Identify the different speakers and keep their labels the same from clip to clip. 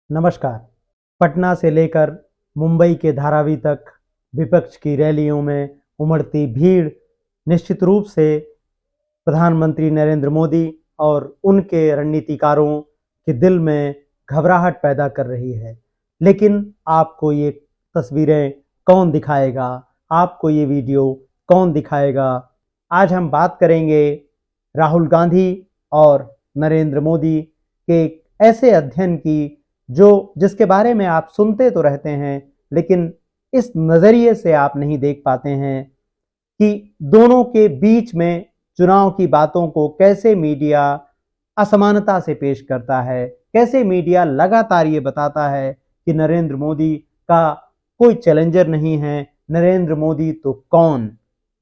Speaker 1: नमस्कार। पटना से लेकर मुंबई के धारावी तक विपक्ष की रैलियों में उमड़ती भीड़ निश्चित रूप से प्रधानमंत्री नरेंद्र मोदी और उनके रणनीतिकारों के दिल में घबराहट पैदा कर रही है। लेकिन आपको ये तस्वीरें कौन दिखाएगा? आपको ये वीडियो कौन दिखाएगा? आज हम बात करेंगे राहुल गांधी और नरेंद्र मोदी के एक ऐसे अध्ययन की जिसके बारे में आप सुनते तो रहते हैं, लेकिन इस नजरिए से आप नहीं देख पाते हैं कि दोनों के बीच में चुनाव की बातों को कैसे मीडिया असमानता से पेश करता है, कैसे मीडिया लगातार ये बताता है कि नरेंद्र मोदी का कोई चैलेंजर नहीं है, नरेंद्र मोदी तो कौन।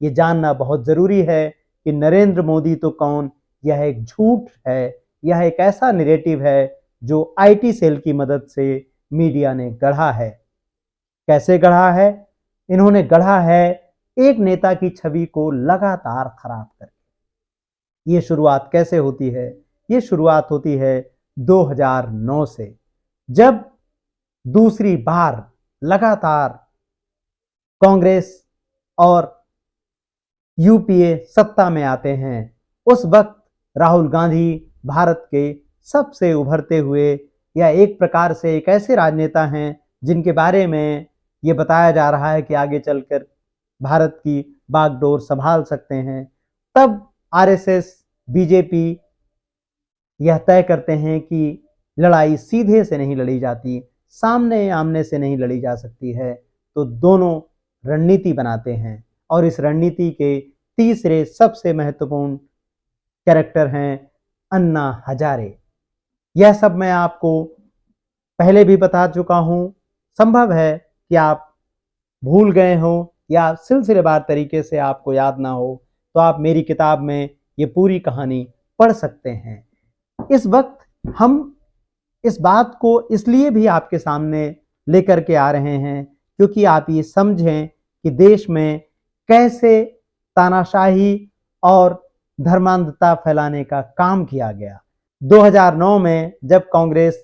Speaker 1: ये जानना बहुत जरूरी है कि नरेंद्र मोदी तो कौन यह एक झूठ है, यह एक ऐसा नैरेटिव है जो आईटी सेल की मदद से मीडिया ने गढ़ा है। कैसे गढ़ा है? इन्होंने गढ़ा है एक नेता की छवि को लगातार खराब करके। ये शुरुआत कैसे होती है? ये शुरुआत होती है 2009 से, जब दूसरी बार लगातार कांग्रेस और यूपीए सत्ता में आते हैं। उस वक्त राहुल गांधी भारत के सबसे उभरते हुए या एक प्रकार से एक ऐसे राजनेता हैं जिनके बारे में ये बताया जा रहा है कि आगे चलकर भारत की बागडोर संभाल सकते हैं। तब आरएसएस, बीजेपी यह तय करते हैं कि लड़ाई सीधे से नहीं लड़ी जाती, सामने आमने से नहीं लड़ी जा सकती है, तो दोनों रणनीति बनाते हैं। और इस रणनीति के तीसरे सबसे महत्वपूर्ण कैरेक्टर हैं अन्ना हजारे। यह सब मैं आपको पहले भी बता चुका हूं। संभव है कि आप भूल गए हो या सिलसिलेवार तरीके से आपको याद ना हो, तो आप मेरी किताब में ये पूरी कहानी पढ़ सकते हैं। इस वक्त हम इस बात को इसलिए भी आपके सामने लेकर के आ रहे हैं क्योंकि आप ये समझें कि देश में कैसे तानाशाही और धर्मांधता फैलाने का काम किया गया। 2009 में जब कांग्रेस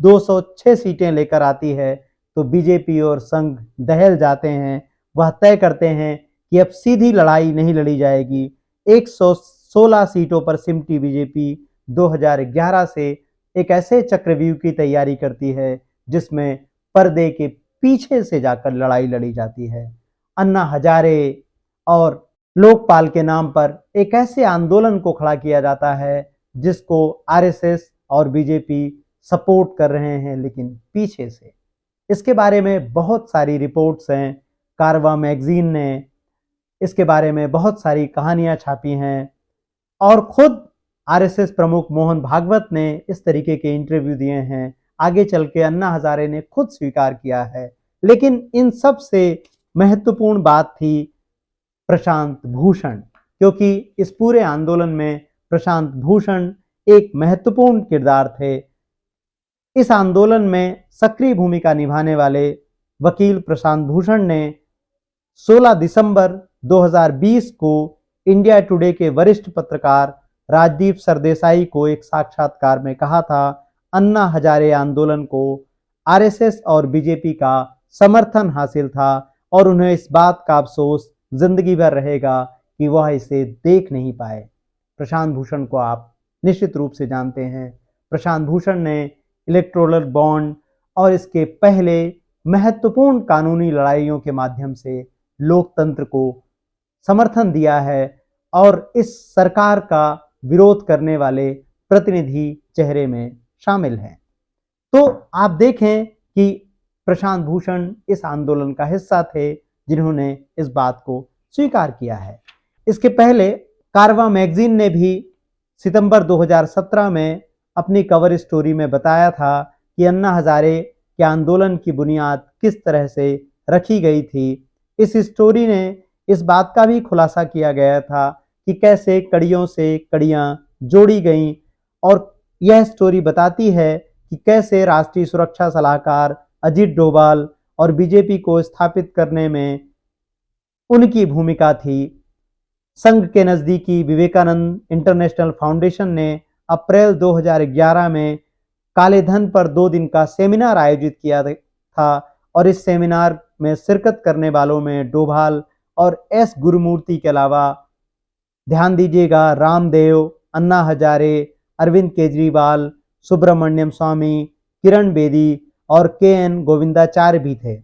Speaker 1: 206 सीटें लेकर आती है तो बीजेपी और संघ दहल जाते हैं। वह तय करते हैं कि अब सीधी लड़ाई नहीं लड़ी जाएगी। 116 सीटों पर सिमटी बीजेपी 2011 से एक ऐसे चक्रव्यूह की तैयारी करती है जिसमें पर्दे के पीछे से जाकर लड़ाई लड़ी जाती है। अन्ना हजारे और लोकपाल के नाम पर एक ऐसे आंदोलन को खड़ा किया जाता है जिसको आरएसएस और बीजेपी सपोर्ट कर रहे हैं, लेकिन पीछे से। इसके बारे में बहुत सारी रिपोर्ट्स हैं। कारवा मैगजीन ने इसके बारे में बहुत सारी कहानियां छापी हैं और खुद आरएसएस प्रमुख मोहन भागवत ने इस तरीके के इंटरव्यू दिए हैं। आगे चल के अन्ना हजारे ने खुद स्वीकार किया है। लेकिन इन सब से महत्वपूर्ण बात थी प्रशांत भूषण, क्योंकि इस पूरे आंदोलन में प्रशांत भूषण एक महत्वपूर्ण किरदार थे। इस आंदोलन में सक्रिय भूमिका निभाने वाले वकील प्रशांत भूषण ने 16 दिसंबर 2020 को इंडिया टुडे के वरिष्ठ पत्रकार राजदीप सरदेसाई को एक साक्षात्कार में कहा था, अन्ना हजारे आंदोलन को आरएसएस और बीजेपी का समर्थन हासिल था और उन्हें इस बात का अफसोस जिंदगी भर रहेगा कि वह इसे देख नहीं पाए। प्रशांत भूषण को आप निश्चित रूप से जानते हैं। प्रशांत भूषण ने इलेक्टोरल बॉन्ड और इसके पहले महत्वपूर्ण कानूनी लड़ाइयों के माध्यम से लोकतंत्र को समर्थन दिया है और इस सरकार का विरोध करने वाले प्रतिनिधि चेहरे में शामिल हैं। तो आप देखें कि प्रशांत भूषण इस आंदोलन का हिस्सा थे जिन्होंने इस बात को स्वीकार किया है। इसके पहले कारवा मैगजीन ने भी सितंबर 2017 में अपनी कवर स्टोरी में बताया था कि अन्ना हजारे के आंदोलन की बुनियाद किस तरह से रखी गई थी। इस स्टोरी ने इस बात का भी खुलासा किया गया था कि कैसे कड़ियों से कड़ियां जोड़ी गईं और यह स्टोरी बताती है कि कैसे राष्ट्रीय सुरक्षा सलाहकार अजीत डोभाल और बीजेपी को स्थापित करने में उनकी भूमिका थी। संघ के नजदीकी विवेकानंद इंटरनेशनल फाउंडेशन ने अप्रैल 2011 में काले धन पर 2 दिन का सेमिनार आयोजित किया था और इस सेमिनार में शिरकत करने वालों में डोभाल और एस गुरुमूर्ति के अलावा ध्यान दीजिएगा रामदेव, अन्ना हजारे, अरविंद केजरीवाल, सुब्रमण्यम स्वामी, किरण बेदी और के एन गोविंदाचार्य भी थे।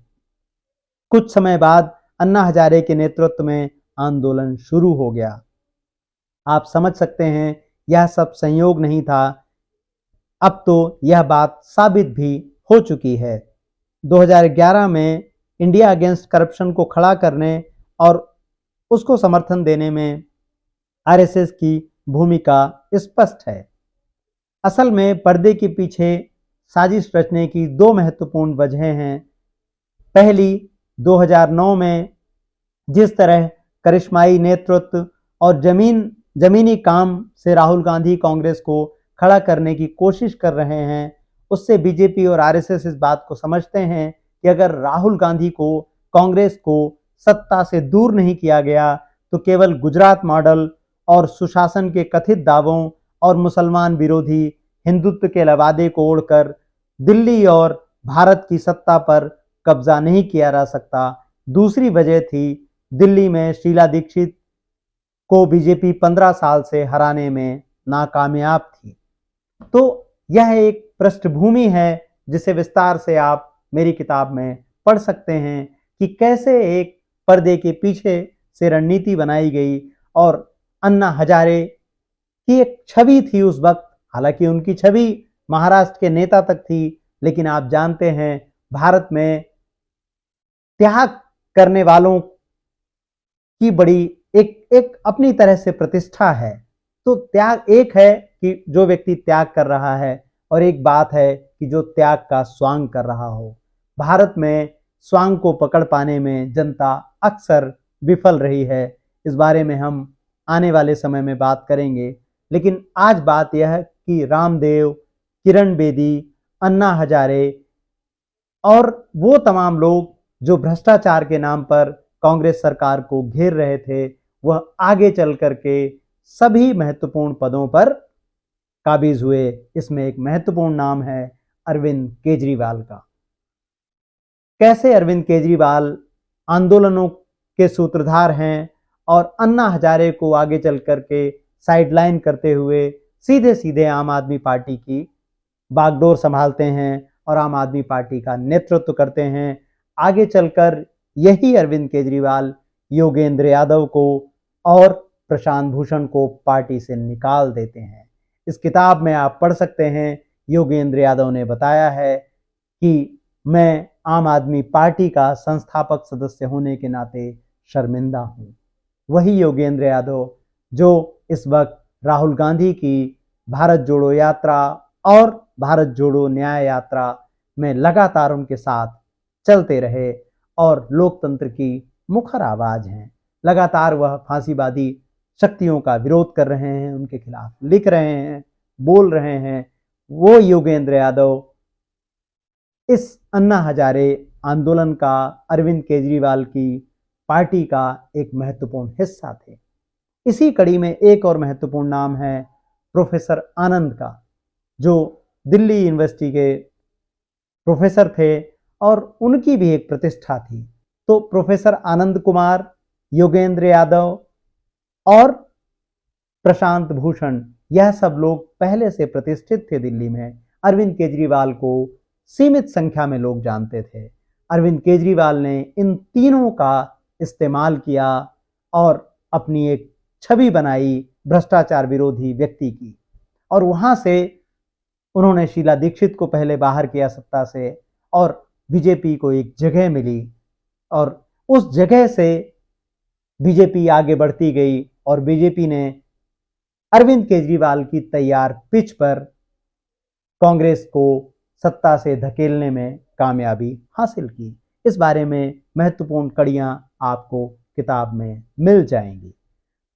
Speaker 1: कुछ समय बाद अन्ना हजारे के नेतृत्व में आंदोलन शुरू हो गया। आप समझ सकते हैं यह सब संयोग नहीं था, अब तो यह बात साबित भी हो चुकी है। 2011 में इंडिया अगेंस्ट करप्शन को खड़ा करने और उसको समर्थन देने में आरएसएस की भूमिका स्पष्ट है। असल में पर्दे के पीछे साजिश रचने की 2 महत्वपूर्ण वजहें हैं। पहली, 2009 में जिस तरह करिश्माई नेतृत्व और जमीनी काम से राहुल गांधी कांग्रेस को खड़ा करने की कोशिश कर रहे हैं, उससे बीजेपी और आरएसएस इस बात को समझते हैं कि अगर राहुल गांधी को कांग्रेस को सत्ता से दूर नहीं किया गया तो केवल गुजरात मॉडल और सुशासन के कथित दावों और मुसलमान विरोधी हिंदुत्व के लवादे को ओढ़कर दिल्ली और भारत की सत्ता पर कब्जा नहीं किया जा सकता। दूसरी वजह थी, दिल्ली में शीला दीक्षित को बीजेपी 15 साल से हराने में नाकामयाब थी। तो यह एक पृष्ठभूमि है जिसे विस्तार से आप मेरी किताब में पढ़ सकते हैं कि कैसे एक पर्दे के पीछे से रणनीति बनाई गई और अन्ना हजारे की एक छवि थी उस वक्त, हालांकि उनकी छवि महाराष्ट्र के नेता तक थी, लेकिन आप जानते हैं भारत में त्याग करने वालों की बड़ी एक अपनी तरह से प्रतिष्ठा है। तो त्याग एक है कि जो व्यक्ति त्याग कर रहा है और एक बात है कि जो त्याग का स्वांग कर रहा हो। भारत में स्वांग को पकड़ पाने में जनता अक्सर विफल रही है। इस बारे में हम आने वाले समय में बात करेंगे, लेकिन आज बात यह है कि रामदेव, किरण बेदी, अन्ना हजारे और वो तमाम लोग जो भ्रष्टाचार के नाम पर कांग्रेस सरकार को घेर रहे थे, वह आगे चल करके सभी महत्वपूर्ण पदों पर काबिज हुए। इसमें एक महत्वपूर्ण नाम है अरविंद केजरीवाल का। कैसे अरविंद केजरीवाल आंदोलनों के सूत्रधार हैं और अन्ना हजारे को आगे चल करके साइडलाइन करते हुए सीधे सीधे आम आदमी पार्टी की बागडोर संभालते हैं और आम आदमी पार्टी का नेतृत्व करते हैं। आगे चलकर यही अरविंद केजरीवाल योगेंद्र यादव को और प्रशांत भूषण को पार्टी से निकाल देते हैं। इस किताब में आप पढ़ सकते हैं, योगेंद्र यादव ने बताया है कि मैं आम आदमी पार्टी का संस्थापक सदस्य होने के नाते शर्मिंदा हूँ। वही योगेंद्र यादव जो इस वक्त राहुल गांधी की भारत जोड़ो यात्रा और भारत जोड़ो न्याय यात्रा में लगातार उनके साथ चलते रहे और लोकतंत्र की मुखर आवाज हैं। लगातार वह फांसीवादी शक्तियों का विरोध कर रहे हैं, उनके खिलाफ लिख रहे हैं, बोल रहे हैं। वो योगेंद्र यादव इस अन्ना हजारे आंदोलन का, अरविंद केजरीवाल की पार्टी का एक महत्वपूर्ण हिस्सा थे। इसी कड़ी में एक और महत्वपूर्ण नाम है प्रोफेसर आनंद का, जो दिल्ली यूनिवर्सिटी के प्रोफेसर थे और उनकी भी एक प्रतिष्ठा थी। तो प्रोफेसर आनंद कुमार, योगेंद्र यादव और प्रशांत भूषण, यह सब लोग पहले से प्रतिष्ठित थे दिल्ली में। अरविंद केजरीवाल को सीमित संख्या में लोग जानते थे। अरविंद केजरीवाल ने इन तीनों का इस्तेमाल किया और अपनी एक छवि बनाई भ्रष्टाचार विरोधी व्यक्ति की, और वहां से उन्होंने शीला दीक्षित को पहले बाहर किया सत्ता से और बीजेपी को एक जगह मिली और उस जगह से बीजेपी आगे बढ़ती गई और बीजेपी ने अरविंद केजरीवाल की तैयार पिच पर कांग्रेस को सत्ता से धकेलने में कामयाबी हासिल की। इस बारे में महत्वपूर्ण कड़ियां आपको किताब में मिल जाएंगी।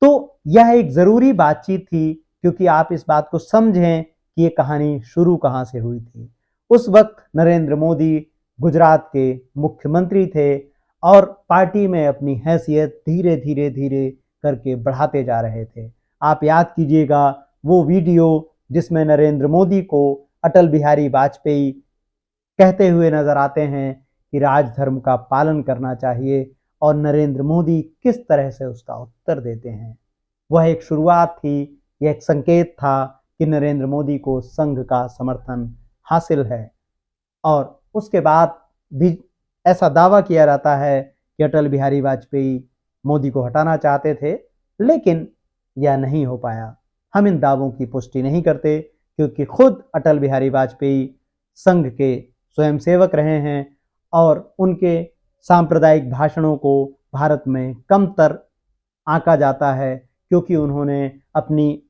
Speaker 1: तो यह एक जरूरी बातचीत थी क्योंकि आप इस बात को समझें कि ये कहानी शुरू कहां से हुई थी। उस वक्त नरेंद्र मोदी गुजरात के मुख्यमंत्री थे और पार्टी में अपनी हैसियत धीरे धीरे धीरे करके बढ़ाते जा रहे थे। आप याद कीजिएगा वो वीडियो जिसमें नरेंद्र मोदी को अटल बिहारी वाजपेयी कहते हुए नजर आते हैं कि राजधर्म का पालन करना चाहिए, और नरेंद्र मोदी किस तरह से उसका उत्तर देते हैं। वह एक शुरुआत थी, यह एक संकेत था कि नरेंद्र मोदी को संघ का समर्थन हासिल है। और उसके बाद भी ऐसा दावा किया जाता है कि अटल बिहारी वाजपेयी मोदी को हटाना चाहते थे, लेकिन यह नहीं हो पाया। हम इन दावों की पुष्टि नहीं करते, क्योंकि खुद अटल बिहारी वाजपेयी संघ के स्वयंसेवक रहे हैं और उनके सांप्रदायिक भाषणों को भारत में कमतर आंका जाता है, क्योंकि उन्होंने अपनी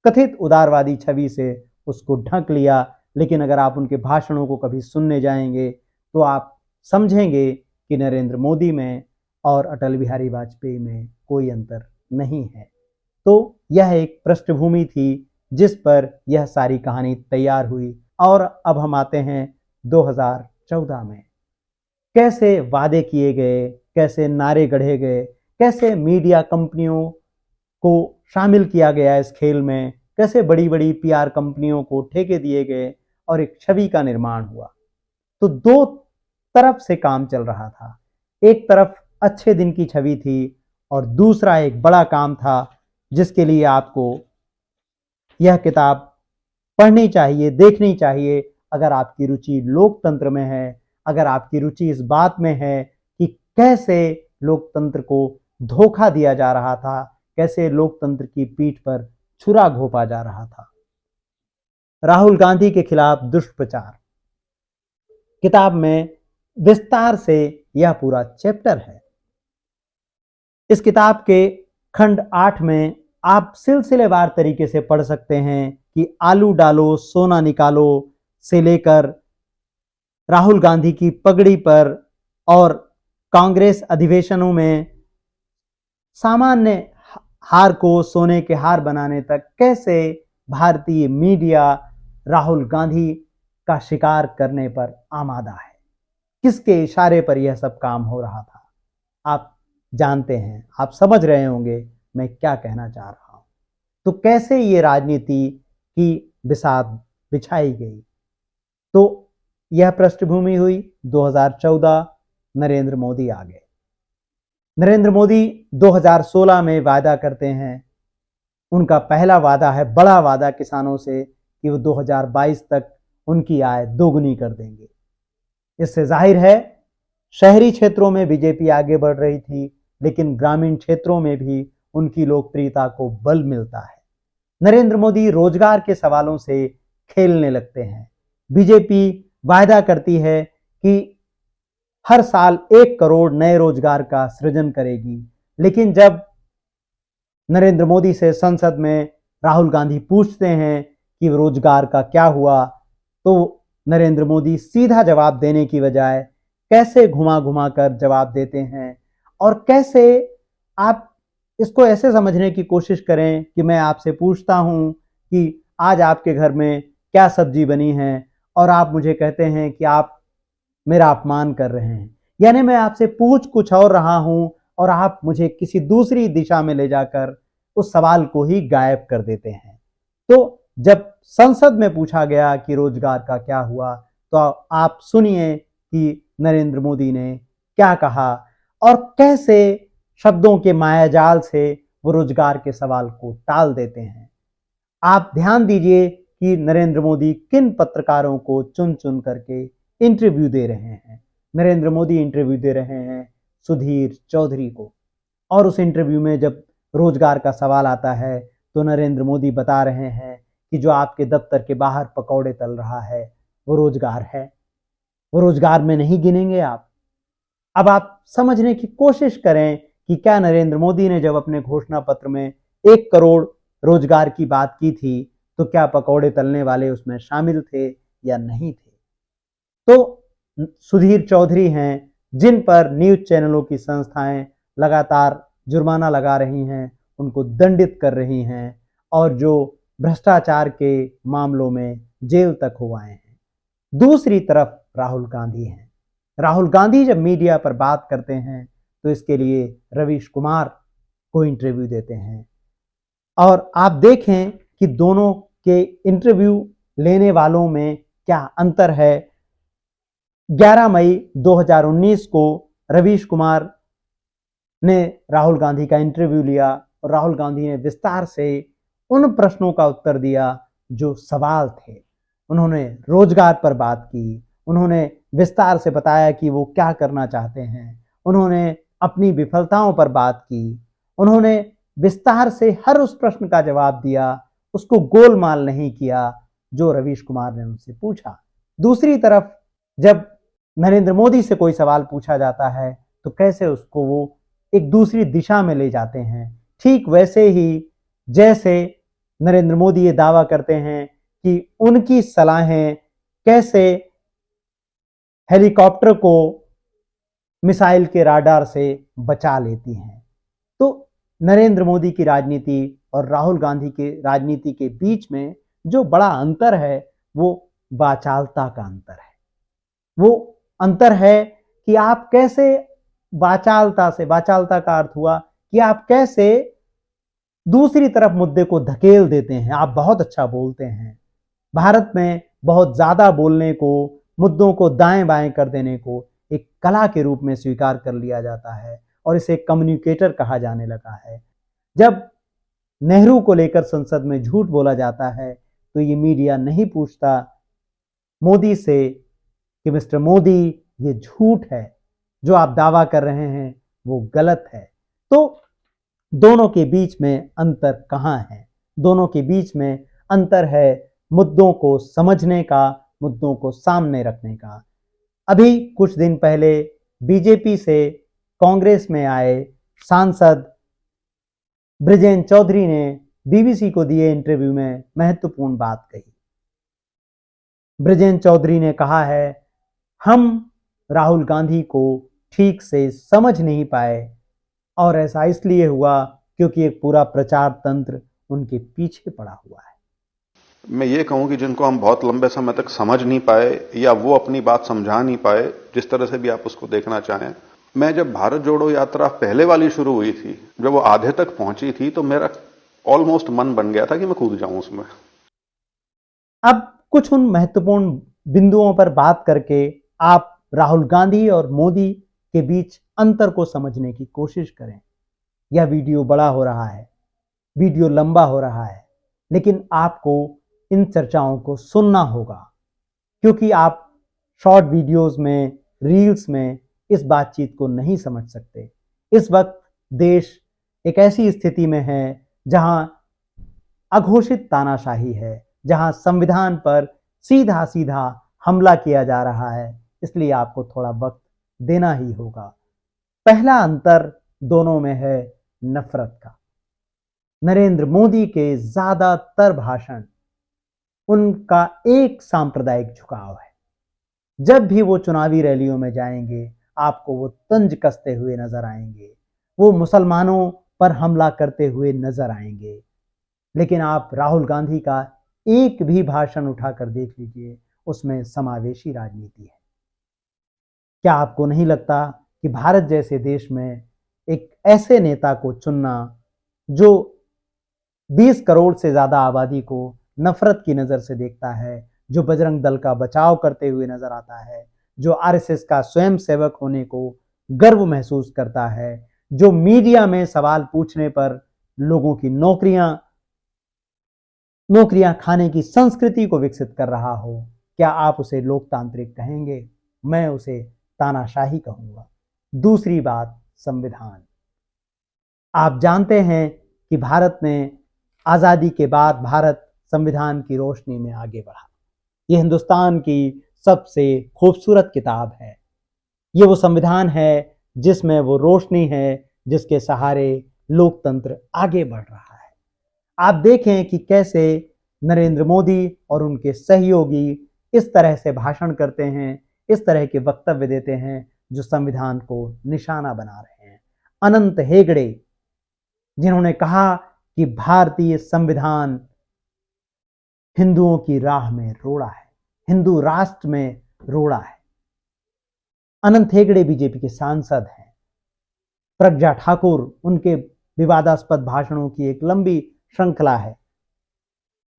Speaker 1: कथित उदारवादी छवि से उसको ढक लिया। लेकिन अगर आप उनके भाषणों को कभी सुनने जाएंगे तो आप समझेंगे कि नरेंद्र मोदी में और अटल बिहारी वाजपेयी में कोई अंतर नहीं है। तो यह एक पृष्ठभूमि थी जिस पर यह सारी कहानी तैयार हुई। और अब हम आते हैं 2014 में। कैसे वादे किए गए, कैसे नारे गढ़े गए, कैसे मीडिया कंपनियों को शामिल किया गया इस खेल में, कैसे बड़ी बड़ी पीआर कंपनियों को ठेके दिए गए और एक छवि का निर्माण हुआ। तो दो तरफ से काम चल रहा था। एक तरफ अच्छे दिन की छवि थी और दूसरा एक बड़ा काम था जिसके लिए आपको यह किताब पढ़नी चाहिए, देखनी चाहिए। अगर आपकी रुचि लोकतंत्र में है, अगर आपकी रुचि इस बात में है कि कैसे लोकतंत्र को धोखा दिया जा रहा था, कैसे लोकतंत्र की पीठ पर छुरा घोंपा जा रहा था। राहुल गांधी के खिलाफ दुष्प्रचार किताब में विस्तार से यह पूरा चैप्टर है। इस किताब के खंड 8 में आप सिलसिलेवार तरीके से पढ़ सकते हैं कि आलू डालो सोना निकालो से लेकर राहुल गांधी की पगड़ी पर और कांग्रेस अधिवेशनों में सामान्य हार को सोने के हार बनाने तक कैसे भारतीय मीडिया राहुल गांधी का शिकार करने पर आमादा है, किसके इशारे पर यह सब काम हो रहा था। आप जानते हैं, आप समझ रहे होंगे मैं क्या कहना चाह रहा हूं। तो कैसे ये राजनीति की बिसात बिछाई गई। तो यह पृष्ठभूमि हुई। 2014 नरेंद्र मोदी आ गए। नरेंद्र मोदी 2016 में वादा करते हैं, उनका पहला वादा है, बड़ा वादा किसानों से, कि वो 2022 तक उनकी आय दोगुनी कर देंगे। इससे जाहिर है शहरी क्षेत्रों में बीजेपी आगे बढ़ रही थी, लेकिन ग्रामीण क्षेत्रों में भी उनकी लोकप्रियता को बल मिलता है। नरेंद्र मोदी रोजगार के सवालों से खेलने लगते हैं। बीजेपी वायदा करती है कि हर साल 1 करोड़ नए रोजगार का सृजन करेगी, लेकिन जब नरेंद्र मोदी से संसद में राहुल गांधी पूछते हैं कि रोजगार का क्या हुआ, तो नरेंद्र मोदी सीधा जवाब देने की बजाय कैसे घुमा घुमा कर जवाब देते हैं। और कैसे आप इसको ऐसे समझने की कोशिश करें कि मैं आपसे पूछता हूं कि आज आपके घर में क्या सब्जी बनी है और आप मुझे कहते हैं कि आप मेरा अपमान कर रहे हैं। यानी मैं आपसे पूछ कुछ और रहा हूं और आप मुझे किसी दूसरी दिशा में ले जाकर उस सवाल को ही गायब कर देते हैं। तो जब संसद में पूछा गया कि रोजगार का क्या हुआ, तो आप सुनिए कि नरेंद्र मोदी ने क्या कहा और कैसे शब्दों के मायाजाल से वो रोजगार के सवाल को टाल देते हैं। आप ध्यान दीजिए कि नरेंद्र मोदी किन पत्रकारों को चुन चुन करके इंटरव्यू दे रहे हैं। नरेंद्र मोदी इंटरव्यू दे रहे हैं सुधीर चौधरी को, और उस इंटरव्यू में जब रोजगार का सवाल आता है तो नरेंद्र मोदी बता रहे हैं कि जो आपके दफ्तर के बाहर पकौड़े तल रहा है वो रोजगार है, वो रोजगार में नहीं गिनेंगे आप। अब आप समझने की कोशिश करें कि क्या नरेंद्र मोदी ने जब अपने घोषणा पत्र में 1 करोड़ रोजगार की बात की थी, तो क्या पकौड़े तलने वाले उसमें शामिल थे या नहीं थे। तो सुधीर चौधरी हैं जिन पर न्यूज चैनलों की संस्थाएं लगातार जुर्माना लगा रही हैं, उनको दंडित कर रही हैं, और जो भ्रष्टाचार के मामलों में जेल तक हो आए हैं। दूसरी तरफ राहुल गांधी हैं। राहुल गांधी जब मीडिया पर बात करते हैं तो इसके लिए रवीश कुमार को इंटरव्यू देते हैं, और आप देखें कि दोनों के इंटरव्यू लेने वालों में क्या अंतर है। 11 मई 2019 को रवीश कुमार ने राहुल गांधी का इंटरव्यू लिया और राहुल गांधी ने विस्तार से उन प्रश्नों का उत्तर दिया जो सवाल थे। उन्होंने रोजगार पर बात की, उन्होंने विस्तार से बताया कि वो क्या करना चाहते हैं, उन्होंने अपनी विफलताओं पर बात की, उन्होंने विस्तार से हर उस प्रश्न का जवाब दिया, उसको गोलमाल नहीं किया जो रवीश कुमार ने उनसे पूछा। दूसरी तरफ जब नरेंद्र मोदी से कोई सवाल पूछा जाता है तो कैसे उसको वो एक दूसरी दिशा में ले जाते हैं। ठीक वैसे ही जैसे नरेंद्र मोदी ये दावा करते हैं कि उनकी सलाहें कैसे हेलीकॉप्टर को मिसाइल के राडार से बचा लेती हैं। तो नरेंद्र मोदी की राजनीति और राहुल गांधी की राजनीति के बीच में जो बड़ा अंतर है वो वाचालता का अंतर है। वो अंतर है कि आप कैसे वाचालता से, वाचालता का अर्थ हुआ कि आप कैसे दूसरी तरफ मुद्दे को धकेल देते हैं। आप बहुत अच्छा बोलते हैं। भारत में बहुत ज्यादा बोलने को, मुद्दों को दाएं बाएं कर देने को एक कला के रूप में स्वीकार कर लिया जाता है और इसे कम्युनिकेटर कहा जाने लगा है। जब नेहरू को लेकर संसद में झूठ बोला जाता है तो ये मीडिया नहीं पूछता मोदी से कि मिस्टर मोदी ये झूठ है, जो आप दावा कर रहे हैं वो गलत है। तो दोनों के बीच में अंतर कहाँ है? दोनों के बीच में अंतर है मुद्दों को समझने का, मुद्दों को सामने रखने का। अभी कुछ दिन पहले बीजेपी से कांग्रेस में आए सांसद बृजेश चौधरी ने बीबीसी को दिए इंटरव्यू में महत्वपूर्ण बात कही। बृजेश चौधरी ने कहा है, हम राहुल गांधी को ठीक से समझ नहीं पाए और ऐसा इसलिए हुआ क्योंकि एक पूरा प्रचार तंत्र उनके पीछे पड़ा हुआ है।
Speaker 2: मैं ये कहूं कि जिनको हम बहुत लंबे समय तक समझ नहीं पाए या वो अपनी बात समझा नहीं पाए, जिस तरह से भी आप उसको देखना चाहें। मैं जब भारत जोड़ो यात्रा पहले वाली शुरू हुई थी, जब वो आधे तक पहुंची थी, तो मेरा ऑलमोस्ट मन बन गया था कि मैं कूद जाऊं उसमें।
Speaker 1: अब कुछ उन महत्वपूर्ण बिंदुओं पर बात करके आप राहुल गांधी और मोदी के बीच अंतर को समझने की कोशिश करें। यह वीडियो बड़ा हो रहा है, वीडियो लंबा हो रहा है, लेकिन आपको इन चर्चाओं को सुनना होगा क्योंकि आप शॉर्ट वीडियोस में, रील्स में इस बातचीत को नहीं समझ सकते। इस वक्त देश एक ऐसी स्थिति में है जहां अघोषित तानाशाही है, जहां संविधान पर सीधा सीधा हमला किया जा रहा है, इसलिए आपको थोड़ा वक्त देना ही होगा। पहला अंतर दोनों में है नफरत का। नरेंद्र मोदी के ज्यादातर भाषण, उनका एक सांप्रदायिक झुकाव है। जब भी वो चुनावी रैलियों में जाएंगे आपको वो तंज कसते हुए नजर आएंगे, वो मुसलमानों पर हमला करते हुए नजर आएंगे। लेकिन आप राहुल गांधी का एक भी भाषण उठाकर देख लीजिए, उसमें समावेशी राजनीति है। क्या आपको नहीं लगता कि भारत जैसे देश में एक ऐसे नेता को चुनना जो 20 करोड़ से ज्यादा आबादी को नफरत की नजर से देखता है, जो बजरंग दल का बचाव करते हुए नजर आता है, जो आरएसएस का स्वयं सेवक होने को गर्व महसूस करता है, जो मीडिया में सवाल पूछने पर लोगों की नौकरियां खाने की संस्कृति को विकसित कर रहा हो, क्या आप उसे लोकतांत्रिक कहेंगे? मैं उसे तानाशाही कहूंगा। दूसरी बात, संविधान। आप जानते हैं कि भारत में आजादी के बाद भारत संविधान की रोशनी में आगे बढ़ा। यह हिंदुस्तान की सबसे खूबसूरत किताब है। ये वो संविधान है जिसमें वो रोशनी है जिसके सहारे लोकतंत्र आगे बढ़ रहा है। आप देखें कि कैसे नरेंद्र मोदी और उनके सहयोगी इस तरह से भाषण करते हैं, इस तरह के वक्तव्य देते हैं जो संविधान को निशाना बना रहे हैं। अनंत हेगड़े, जिन्होंने कहा कि भारतीय संविधान हिंदुओं की राह में रोड़ा है, हिंदू राष्ट्र में रोड़ा है। अनंत हेगड़े बीजेपी के सांसद हैं। प्रज्ञा ठाकुर, उनके विवादास्पद भाषणों की एक लंबी श्रृंखला है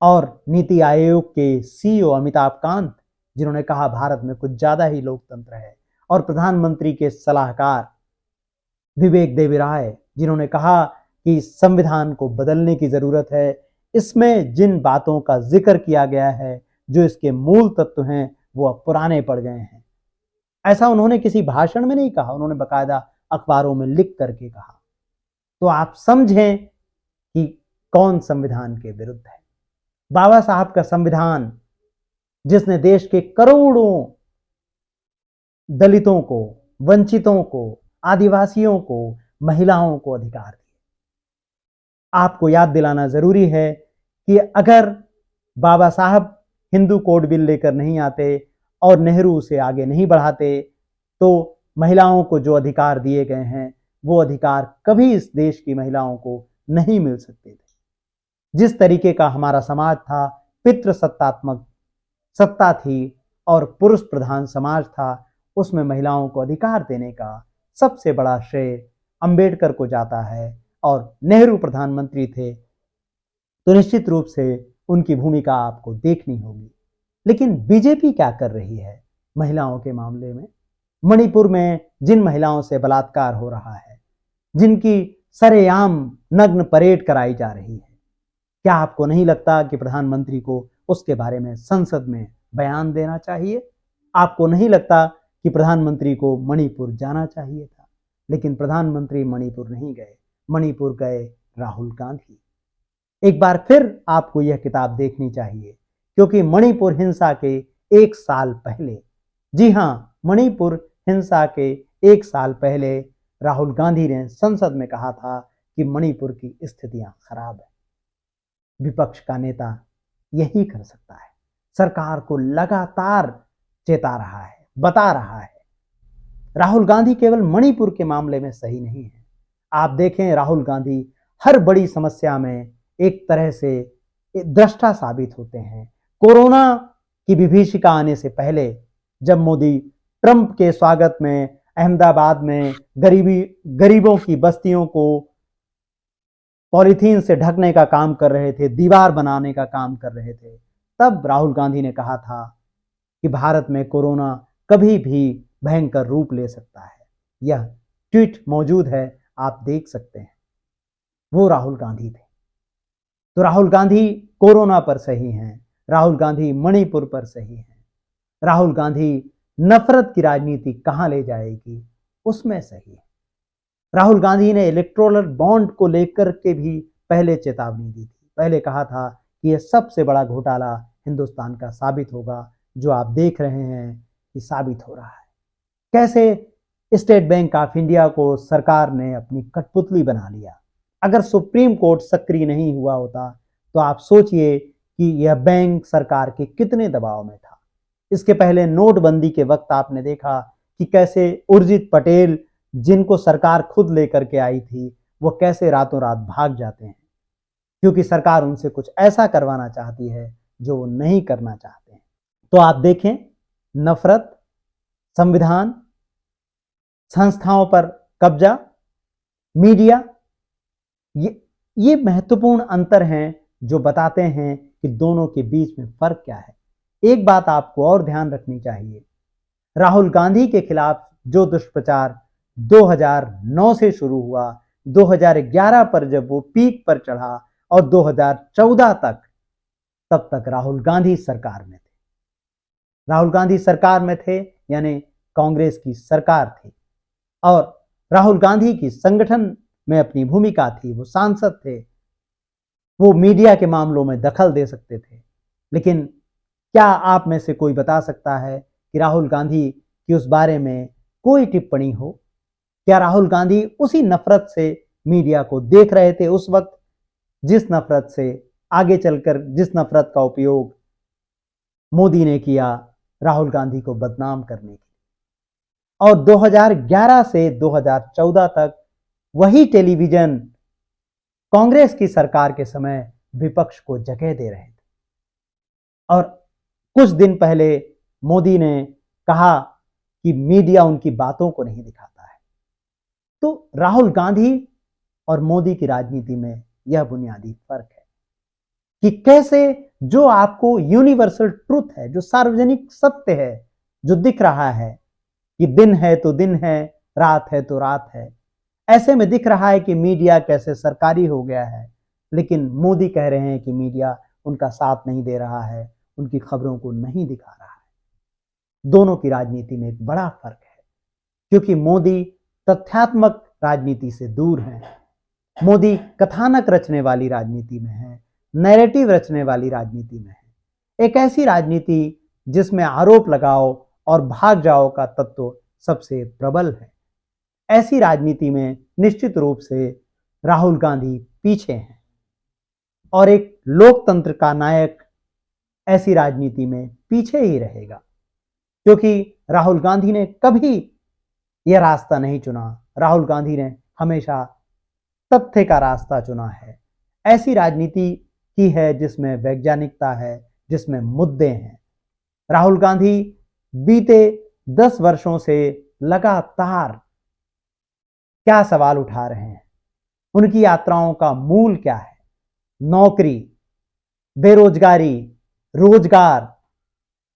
Speaker 1: और नीति आयोग के सीईओ अमिताभ कांत, जिन्होंने कहा भारत में कुछ ज्यादा ही लोकतंत्र है, और प्रधानमंत्री के सलाहकार विवेक देवराय, जिन्होंने कहा कि संविधान को बदलने की जरूरत है। इसमें जिन बातों का जिक्र किया गया है, जो इसके मूल तत्व हैं, वो अब पुराने पड़ गए हैं। ऐसा उन्होंने किसी भाषण में नहीं कहा, उन्होंने बकायदा अखबारों में लिख करके कहा। तो आप समझें कि कौन संविधान के विरुद्ध है। बाबा साहब का संविधान, जिसने देश के करोड़ों दलितों को, वंचितों को, आदिवासियों को, महिलाओं को अधिकार दिए। आपको याद दिलाना जरूरी है कि अगर बाबा साहब हिंदू कोड बिल लेकर नहीं आते और नेहरू उसे आगे नहीं बढ़ाते, तो महिलाओं को जो अधिकार दिए गए हैं, वो अधिकार कभी इस देश की महिलाओं को नहीं मिल सकते थे। जिस तरीके का हमारा समाज था, पितृसत्तात्मक सत्ता थी और पुरुष प्रधान समाज था, उसमें महिलाओं को अधिकार देने का सबसे बड़ा श्रेय अंबेडकर को जाता है। और नेहरू प्रधानमंत्री थे, तो निश्चित रूप से उनकी भूमिका आपको देखनी होगी। लेकिन बीजेपी क्या कर रही है महिलाओं के मामले में? मणिपुर में जिन महिलाओं से बलात्कार हो रहा है, जिनकी सरेआम नग्न परेड कराई जा रही है, क्या आपको नहीं लगता कि प्रधानमंत्री को उसके बारे में संसद में बयान देना चाहिए? आपको नहीं लगता कि प्रधानमंत्री को मणिपुर जाना चाहिए था? लेकिन प्रधानमंत्री मणिपुर नहीं गए, मणिपुर गए राहुल गांधी। एक बार फिर आपको यह किताब देखनी चाहिए, क्योंकि मणिपुर हिंसा के 1 साल पहले, जी हां, मणिपुर हिंसा के 1 साल पहले राहुल गांधी ने संसद में कहा था कि मणिपुर की स्थितियां खराब है। विपक्ष का नेता यही कर सकता है, सरकार को लगातार चेता रहा है, बता रहा है। राहुल गांधी केवल मणिपुर के मामले में सही नहीं है। आप देखें, राहुल गांधी हर बड़ी समस्या में एक तरह से द्रष्टा साबित होते हैं। कोरोना की विभीषिका आने से पहले, जब मोदी ट्रंप के स्वागत में अहमदाबाद में गरीबों की बस्तियों को पॉलीथीन से ढकने का काम कर रहे थे, दीवार बनाने का काम कर रहे थे, तब राहुल गांधी ने कहा था कि भारत में कोरोना कभी भी भयंकर रूप ले सकता है। यह ट्वीट मौजूद है, आप देख सकते हैं। वो राहुल गांधी थे। तो राहुल गांधी कोरोना पर सही हैं, राहुल गांधी मणिपुर पर सही हैं, राहुल गांधी नफरत की राजनीति कहां ले जाएगी उसमें सही है। राहुल गांधी ने इलेक्टोरल बॉन्ड को लेकर के भी पहले चेतावनी दी थी। पहले कहा था कि यह सबसे बड़ा घोटाला हिंदुस्तान का साबित होगा, जो आप देख रहे हैं कि साबित हो रहा है। कैसे स्टेट बैंक ऑफ इंडिया को सरकार ने अपनी कठपुतली बना लिया। अगर सुप्रीम कोर्ट सक्रिय नहीं हुआ होता, तो आप सोचिए कि यह बैंक सरकार के कितने दबाव में था। इसके पहले नोटबंदी के वक्त आपने देखा कि कैसे उर्जित पटेल, जिनको सरकार खुद लेकर के आई थी, वो कैसे रातों रात भाग जाते हैं, क्योंकि सरकार उनसे कुछ ऐसा करवाना चाहती है जो वो नहीं करना चाहते हैं। तो आप देखें, नफरत, संविधान, संस्थाओं पर कब्जा, मीडिया, ये महत्वपूर्ण अंतर हैं जो बताते हैं कि दोनों के बीच में फर्क क्या है। एक बात आपको और ध्यान रखनी चाहिए, राहुल गांधी के खिलाफ जो दुष्प्रचार 2009 से शुरू हुआ, 2011 पर जब वो पीक पर चढ़ा और 2014 तक, तब तक राहुल गांधी सरकार में थे। राहुल गांधी सरकार में थे, यानी कांग्रेस की सरकार थी, और राहुल गांधी की संगठन में अपनी भूमिका थी। वो सांसद थे, वो मीडिया के मामलों में दखल दे सकते थे। लेकिन क्या आप में से कोई बता सकता है कि राहुल गांधी की उस बारे में कोई टिप्पणी हो? क्या राहुल गांधी उसी नफरत से मीडिया को देख रहे थे उस वक्त, जिस नफरत से आगे चलकर, जिस नफरत का उपयोग मोदी ने किया राहुल गांधी को बदनाम करने के लिए? और 2011 से 2014 तक वही टेलीविजन कांग्रेस की सरकार के समय विपक्ष को जगह दे रहे थे। और कुछ दिन पहले मोदी ने कहा कि मीडिया उनकी बातों को नहीं दिखाता है। तो राहुल गांधी और मोदी की राजनीति में यह बुनियादी फर्क है कि कैसे जो आपको यूनिवर्सल ट्रुथ है, जो सार्वजनिक सत्य है, जो दिख रहा है कि दिन है तो दिन है, रात है तो रात है, ऐसे में दिख रहा है कि मीडिया कैसे सरकारी हो गया है, लेकिन मोदी कह रहे हैं कि मीडिया उनका साथ नहीं दे रहा है, उनकी खबरों को नहीं दिखा रहा है। दोनों की राजनीति में एक बड़ा फर्क है, क्योंकि मोदी तथ्यात्मक राजनीति से दूर हैं। मोदी कथानक रचने वाली राजनीति में है, नैरेटिव रचने वाली राजनीति में है। एक ऐसी राजनीति जिसमें आरोप लगाओ और भाग जाओ का तत्व सबसे प्रबल है। ऐसी राजनीति में निश्चित रूप से राहुल गांधी पीछे हैं, और एक लोकतंत्र का नायक ऐसी राजनीति में पीछे ही रहेगा, क्योंकि राहुल गांधी ने कभी यह रास्ता नहीं चुना। राहुल गांधी ने हमेशा तथ्य का रास्ता चुना है। ऐसी राजनीति की है जिसमें वैज्ञानिकता है, जिसमें मुद्दे हैं। राहुल गांधी बीते 10 वर्षों से लगातार क्या सवाल उठा रहे हैं, उनकी यात्राओं का मूल क्या है? नौकरी, बेरोजगारी, रोजगार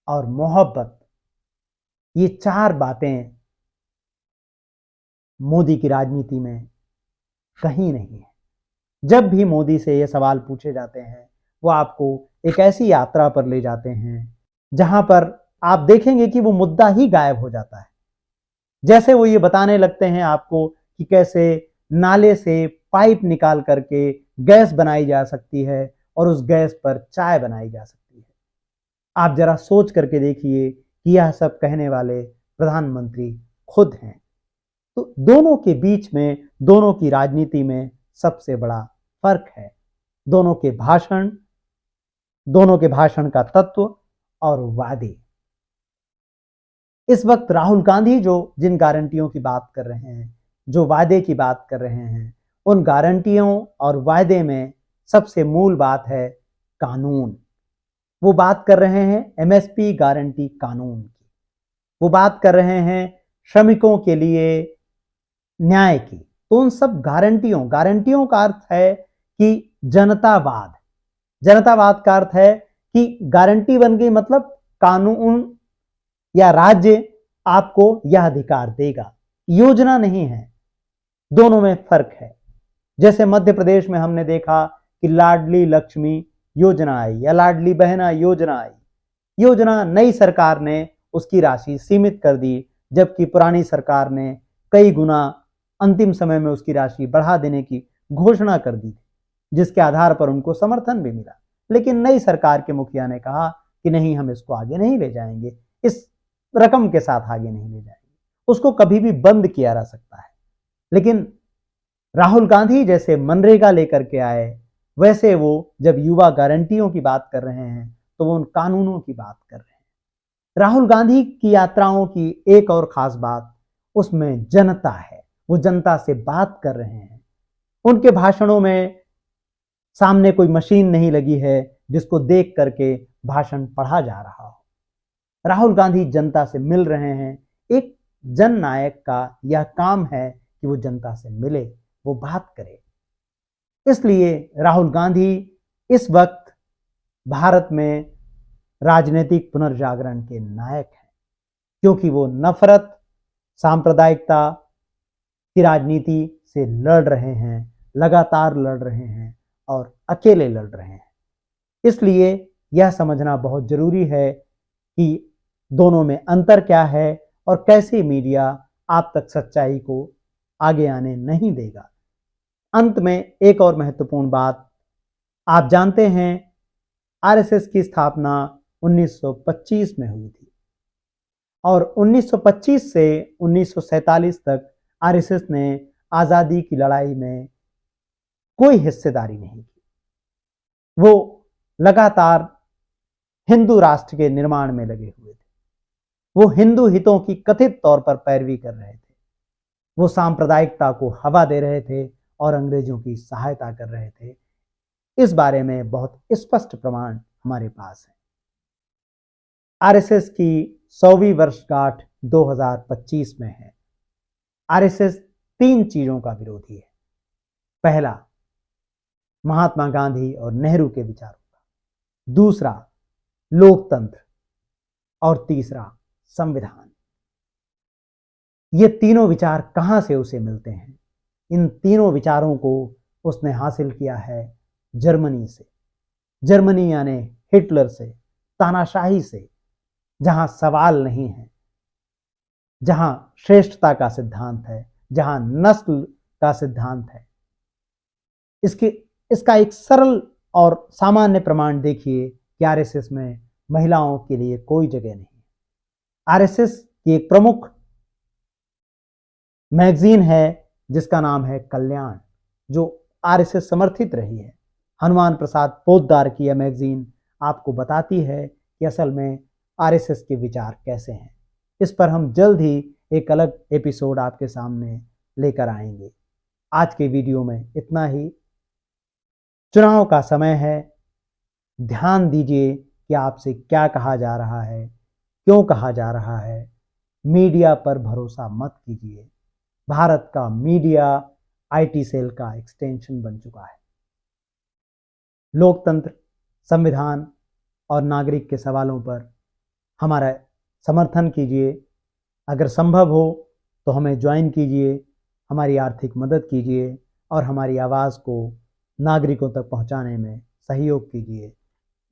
Speaker 1: और मोहब्बत, ये 4 बातें मोदी की राजनीति में कहीं नहीं है। जब भी मोदी से ये सवाल पूछे जाते हैं, वो आपको एक ऐसी यात्रा पर ले जाते हैं जहां पर आप देखेंगे कि वो मुद्दा ही गायब हो जाता है। जैसे वो ये बताने लगते हैं आपको कि कैसे नाले से पाइप निकाल करके गैस बनाई जा सकती है और उस गैस पर चाय बनाई जा सकती है। आप जरा सोच करके देखिए कि यह सब कहने वाले प्रधानमंत्री खुद हैं। तो दोनों के बीच में, दोनों की राजनीति में सबसे बड़ा फर्क है। दोनों के भाषण का तत्व और वादे। इस वक्त राहुल गांधी जो जिन गारंटियों की बात कर रहे हैं, जो वादे की बात कर रहे हैं, उन गारंटियों और वादे में सबसे मूल बात है कानून। वो बात कर रहे हैं एमएसपी गारंटी कानून की। वो बात कर रहे हैं श्रमिकों के लिए न्याय की। तो उन सब गारंटियों का अर्थ है कि जनतावाद। जनतावाद का अर्थ है कि गारंटी बन गई, मतलब कानून या राज्य आपको यह अधिकार देगा, योजना नहीं है। दोनों में फर्क है। जैसे मध्य प्रदेश में हमने देखा कि लाडली लक्ष्मी योजना आई या लाडली बहना योजना आई। योजना नई सरकार ने उसकी राशि सीमित कर दी, जबकि पुरानी सरकार ने कई गुना अंतिम समय में उसकी राशि बढ़ा देने की घोषणा कर दी, जिसके आधार पर उनको समर्थन भी मिला। लेकिन नई सरकार के मुखिया ने कहा कि नहीं, हम इसको आगे नहीं ले जाएंगे, इस रकम के साथ आगे नहीं ले जाएंगे। उसको कभी भी बंद किया जा सकता है। लेकिन राहुल गांधी जैसे मनरेगा लेकर के आए, वैसे वो जब युवा गारंटियों की बात कर रहे हैं तो वो उन कानूनों की बात कर रहे हैं। राहुल गांधी की यात्राओं की एक और खास बात, उसमें जनता है। वो जनता से बात कर रहे हैं। उनके भाषणों में सामने कोई मशीन नहीं लगी है जिसको देख करके भाषण पढ़ा जा रहा हो। राहुल गांधी जनता से मिल रहे हैं। एक जननायक का यह काम है कि वो जनता से मिले, वो बात करे। इसलिए राहुल गांधी इस वक्त भारत में राजनीतिक पुनर्जागरण के नायक हैं, क्योंकि वो नफरत, सांप्रदायिकता की राजनीति से लड़ रहे हैं, लगातार लड़ रहे हैं और अकेले लड़ रहे हैं। इसलिए यह समझना बहुत जरूरी है कि दोनों में अंतर क्या है और कैसे मीडिया आप तक सच्चाई को आगे आने नहीं देगा। अंत में एक और महत्वपूर्ण बात, आप जानते हैं आरएसएस की स्थापना 1925 में हुई थी और 1925 से 1947 तक आरएसएस ने आजादी की लड़ाई में कोई हिस्सेदारी नहीं की। वो लगातार हिंदू राष्ट्र के निर्माण में लगे हुए थे। वो हिंदू हितों की कथित तौर पर पैरवी कर रहे थे। वो सांप्रदायिकता को हवा दे रहे थे और अंग्रेजों की सहायता कर रहे थे। इस बारे में बहुत स्पष्ट प्रमाण हमारे पास है। आरएसएस की 100वीं वर्षगांठ 2025 में है। आरएसएस 3 चीजों का विरोधी है। पहला, महात्मा गांधी और नेहरू के विचारों का। दूसरा लोकतंत्र और तीसरा संविधान। ये तीनों विचार कहाँ से उसे मिलते हैं? इन तीनों विचारों को उसने हासिल किया है जर्मनी से। जर्मनी यानी हिटलर से, तानाशाही से, जहां सवाल नहीं है, जहां श्रेष्ठता का सिद्धांत है, जहां नस्ल का सिद्धांत है। इसका एक सरल और सामान्य प्रमाण देखिए कि आरएसएस में महिलाओं के लिए कोई जगह नहीं है। आरएसएस की एक प्रमुख मैगजीन है जिसका नाम है कल्याण, जो आरएसएस समर्थित रही है। हनुमान प्रसाद पोद्दार की यह मैगजीन आपको बताती है कि असल में आरएसएस के विचार कैसे हैं। इस पर हम जल्द ही एक अलग एपिसोड आपके सामने लेकर आएंगे। आज के वीडियो में इतना ही। चुनाव का समय है, ध्यान दीजिए कि आपसे क्या कहा जा रहा है, क्यों कहा जा रहा है। मीडिया पर भरोसा मत कीजिए। भारत का मीडिया आईटी सेल का एक्सटेंशन बन चुका है। लोकतंत्र, संविधान और नागरिक के सवालों पर हमारा समर्थन कीजिए। अगर संभव हो तो हमें ज्वाइन कीजिए, हमारी आर्थिक मदद कीजिए और हमारी आवाज़ को नागरिकों तक पहुंचाने में सहयोग कीजिए।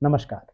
Speaker 1: नमस्कार।